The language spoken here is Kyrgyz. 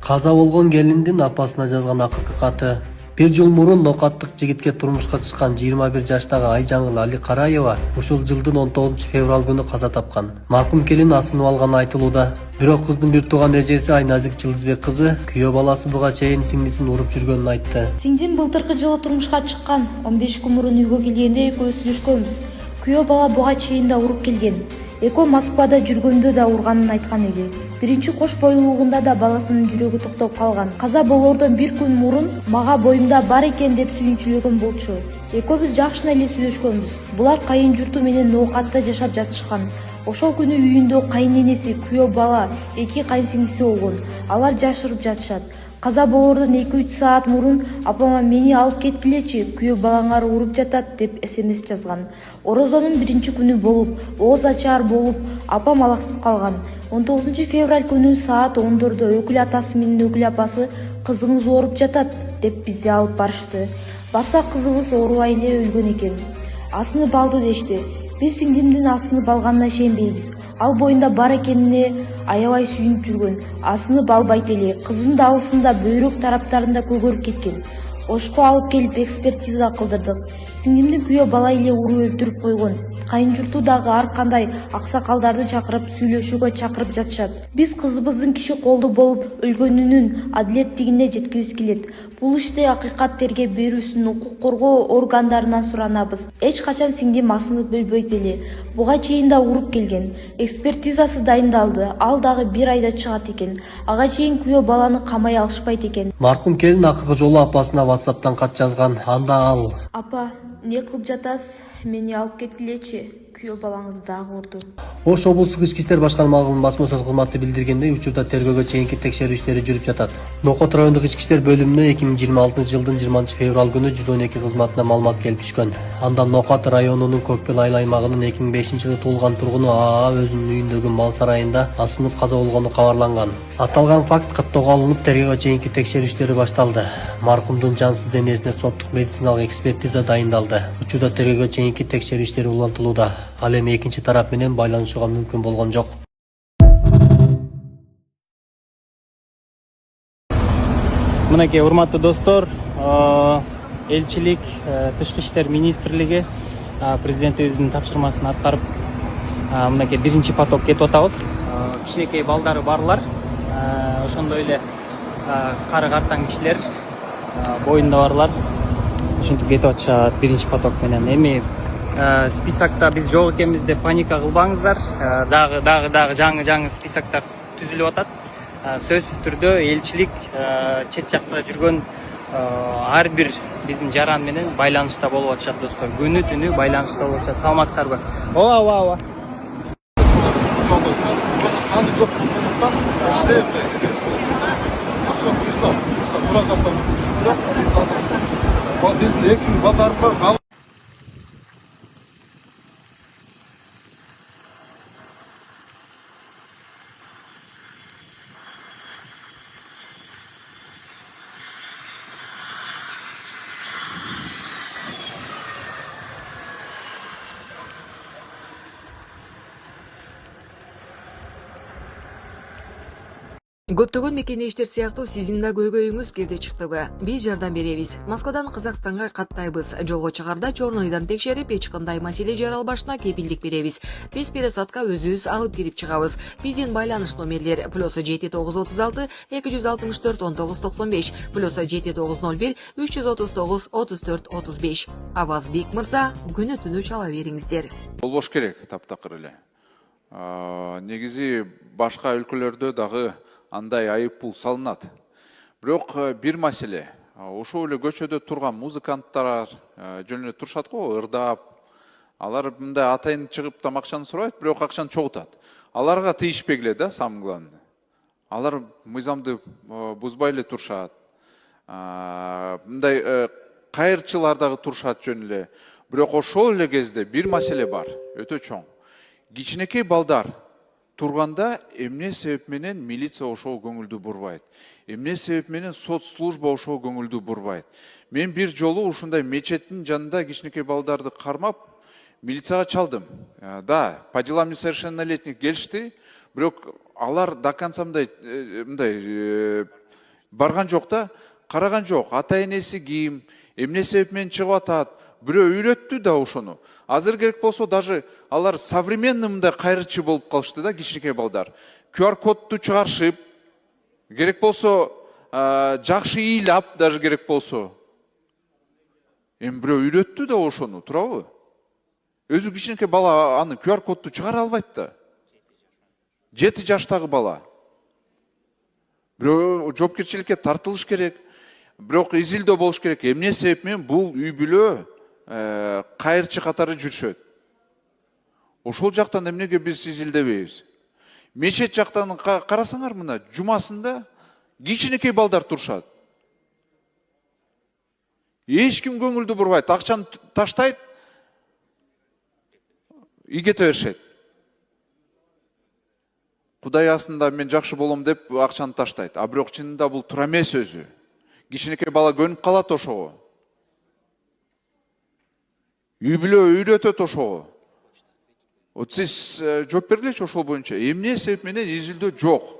Каза болгон келиндин апасына жазган акыркы каты. Бир жыл мурун нокаттык жигитке турмушка чыккан 21 жаштагы Айжаңыл Али Караева ушул жылдын 19 февраль күнү каза тапкан. Маркум келин асынып алганы айтылууда. Бирок кыздын бир тууган эжеси Айназик Жылдызбек кызы күйөө баласы буга чейин сиңдисин уруп жүргөнүн айтты. Сиңдим былтыркы жылы турмушка чыккан. 15 күн мурун үйгө келгенде экөөбүз сүйлөшкөнбүз. Күйөө бала буга чейин да уруп келген. Экөө Москвада жүргөндө да урганын айткан эди. Биринчи кош бойлуулугунда да баласынын жүрөгү токтоп калган. Каза болоордон бир күн мурун мага боюмда бар экен деп сүйүнчүлөгөн болчу. Экөөбүз жакшына эле сүйлөшкөнбүз. Булар кайын журту менен Ноокатта жашап жатышкан. Ошол күнү үйүндө кайыненеси, күйөө бала, эки кайынсиңдиси болгон. Алар жашырып жатышат. Каза болоордон 2-3 саат мурун апама мени алып кеткилечи, күйөө балаңар уруп жатат деп СМС жазган. Орозонун биринчи күнү болуп, ооз ачаар болуп, апам алаксып калган. 19 февраль күнү саат 10дордо өкүл атасы менен өкүл апасы кызыңыз ооруп жатат деп бизди алып барышты. Барсак кызыбыз оорубай эле өлгөн экен. Асынып алды дешти. Биз сиңдимдин асынып алганына ишенбейбиз. Ал боюнда бар экенине аябай сүйүнүп жүргөн. Асынып албайт эле. Кыздын да алысында бөйрөк тараптарында көгөрүп кеткен. Ошко алып келип экспертиза кылдырдык. Сиңдимдин күйөө бала эле уруп өлтүрүп койгон. Кайын журту дагы ар кандай аксакалдарды чакырып сүйлөшүүгө чакырып жатышат. Биз кызыбыздын киши колду болуп өлгөнүнүн адилеттигине жеткибиз келет. Бул иште акыйкат тергеп берүүсүн укук коргоо органдарынан суранабыз. Эч качан сиңдим асынып өлбөйт эле. Буга чейин да уруп келген. Экспертизасы дайындалды. Ал дагы 1 айда чыгат экен. Ага чейин күйөө баланы камай алышпайт экен. Маркум келин акыркы жолу апасына WhatsApp'тан кат жазган. Анда ал: Апа, не кылып жатасыз? Мени алып кеткилечи. Күйөө балаңыз дагы урду. Ош облустук ички иштер башкармалыгынын басма сөз кызматы билдиргендей, учурда тергөөгө чейинки текшерүү иштери жүрүп жатат. Нокот райондук ички иштер бөлүмүнө 2026 жылдын 20 февраль күнү 112 кызматына маалымат келип түшкөн. Анда Нокот районунун Көкбел айыл аймагынын 2005-жылы туулган тургуну АА өзүнүн үйүндөгү мал сарайында асынып каза болгону кабарланган. Аталган факт каттоого алынып, тергөөгө чейинки текшерүү иштери башталды. Маркумдун жансыз денесине соттук медициналык экспертиза дайындалды. Учурда тергөөгө чейинки текшерүү иштери улантылууда. Ал эми экинчи тарап менен байланышууга мүмкүн болгон жок. Мынакей урматтуу достор, элчилик, тышкы иштер министрлиги президентибиздин тапшырмасын аткарып, мынакей биринчи поток кетип атабыз. Кичинекей балдары барлар, ошондой эле кары картаң кишилер, боюнда барлар ушинтип кетип атышат биринчи поток менен. Эми списокто биз жок экенбиз деп паника кылбаңыздар. Дагы жаңы списоктор түзүлүп атат. Сөзсүз түрдө элчилик чет жакта жүргөн ар бир биздин жаран менен байланышта болуп атышат достор. Күнү түнү байланышта болуп атышат. Саламатсыздарбы? Ооба. Көптөгөн мекендештер сыяктуу сиздин да көйгөйүңүз кирди чыктыбы? Биз жардам беребиз. Москвадан Казакстанга каттайбыз. Жолго чыгарда чорнойдон текшерип, эч кандай маселе жаралбашына кепилдик беребиз. Биз пересадка өзүбүз алып кирип чыгабыз. Биздин байланыш номерлер +7936 264 1995 +7901 339 34 35. Авазбек мырза, күнү түнү чала бериңиздер. Болбош керек таптакыр эле. Негизи башка өлкөлөрдө дагы андай айыппул салынат. Бирок бир маселе, ошол эле көчөдө турган музыканттар жөн эле турушат го, ырдап. Алар мындай атайын чыгып там акчаны сурабайт, бирок акчаны чогултат. Аларга тийишпей эле да, самое главное. Алар мыйзамды бузбай эле турушат. Мындай кайырчылар дагы турушат жөн эле. Бирок ошол эле кезде бир маселе бар, өтө чоң. Кичинекей балдар турганда эмне себеп менен милиция ошол көңүлдү бурбайт? Эмне себеп менен сот служба ошол көңүлдү бурбайт? Мен бир жолу ушундай мечеттин жанында кичинекей балдарды кармап, милицияга чалдым. Да, по делам несовершеннолетних келишти, бирок алар до конца мындай барган жок да, караган жок. Ата энеси ким, эмне себеп менен чыгып атат, бирөө үйрөттү да ошону. Азыр керек болсо даже алар современный мындай кайрычы болуп калышты да, кичинекей балдар. QR кодду чыгарышып, керек болсо жакшы ыйлап даже керек болсо. Эми бирөө үйрөттү да ошону, туурабы? Өзү кичинекей бала аны QR кодду чыгара албайт да. 7 жаштагы бала. Бирөө жоопкерчиликке тартылыш керек. Бирок изилдөө болуш керек. Эмне себеп менен бул үй бүлө кайрчы катары жүрүшөт? Ошол жактан эмнеге биз изилдебейбиз? Мечет жактан карасаңар мына жумасында кичинекей балдар турушат. Эч ким көңүлдү бурбайт, акчаны таштайт, үй кете беришет. Кудай астында мен жакшы болом деп акчаны таштайт. А бирок чынында бул туура эмес өзү. Кичинекей бала көнүп калат ошого. Үй бүлө үйрөтөт ошого. Сиз жооп бергилечи ошол боюнча. Эмне себеп менен изилдөө жок?